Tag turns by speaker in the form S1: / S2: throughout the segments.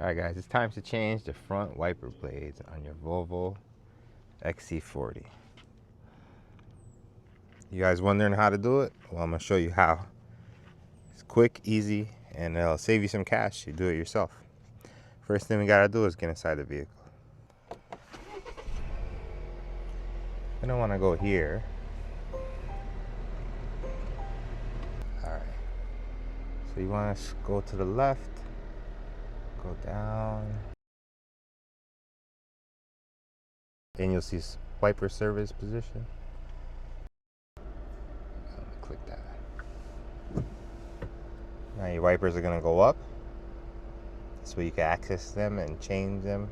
S1: Alright guys, it's time to change the front wiper blades on your Volvo XC40. You guys wondering how to do it? Well, I'm going to show you how. It's quick, easy, and it'll save you some cash. You do it yourself. First thing we got to do is get inside the vehicle. I don't want to go here. Alright. So you want to go to the left. Go down. And you'll see wiper service position. Click that. Now your wipers are going to go up. This way you can access them and change them.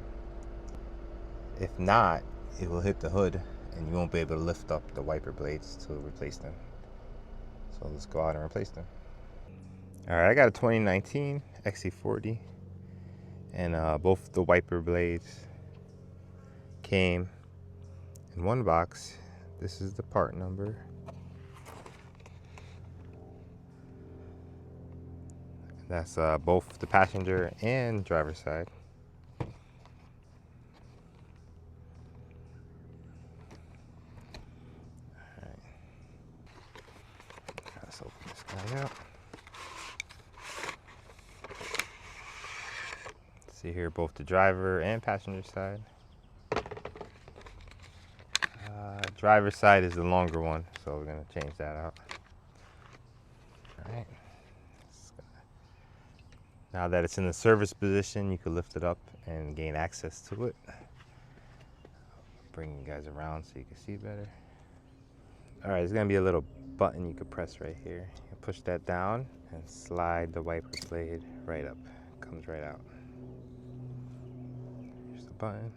S1: If not, it will hit the hood and you won't be able to lift up the wiper blades to replace them. So let's go out and replace them. Alright, I got a 2019 XC40 and both the wiper blades came in one box. This is the part number. That's both the passenger and driver side. Alright. Let's open this guy up. See here both the driver and passenger side. Driver side is the longer one, so we're going to change that out. Alright. Now that it's in the service position, you can lift it up and gain access to it. Bring you guys around so you can see better. Alright, there's going to be a little button you can press right here. You push that down and slide the wiper blade right up. It comes right out. Here's the button.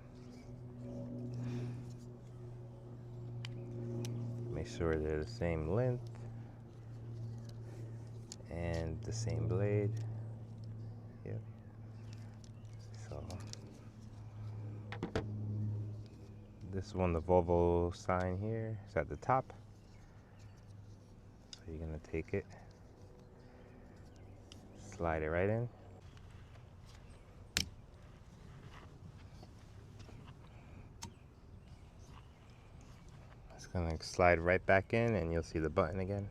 S1: Make sure they're the same length and the same blade. Yep. So this one, the Volvo sign here is at the top. So you're gonna take it, slide it right in. It's gonna slide right back in and you'll see the button again.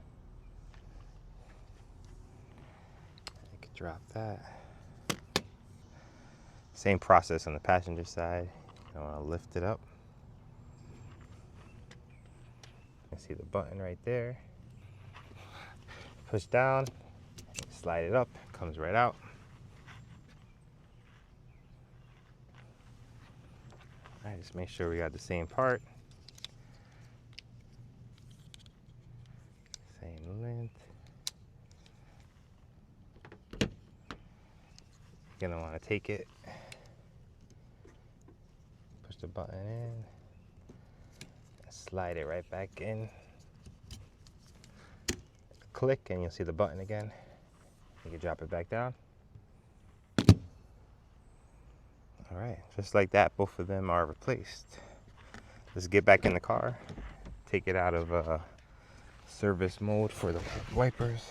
S1: You can drop that. Same process on the passenger side. You want to lift it up. You see the button right there. Push down, slide it up, comes right out. All right, just make sure we got the same part. Same length. You're gonna want to take it, push the button in, and slide it right back in. Click and you'll see the button again. You can drop it back down. All right, just like that, both of them are replaced. Let's get back in the car, take it out of service mode for the wipers.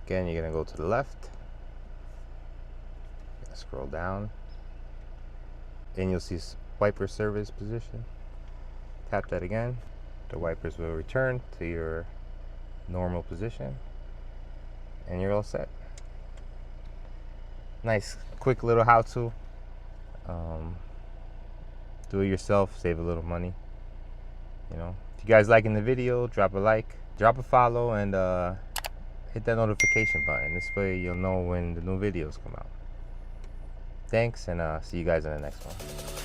S1: Again, you're gonna go to the left, scroll down, and you'll see wiper service position. Tap that again. The wipers will return to your normal position, and you're all set. Nice, quick little how-to. Do it yourself, save a little money. You know, if you guys liking the video, drop a like, drop a follow, and hit that notification button. This way you'll know when the new videos come out. Thanks, and see you guys in the next one.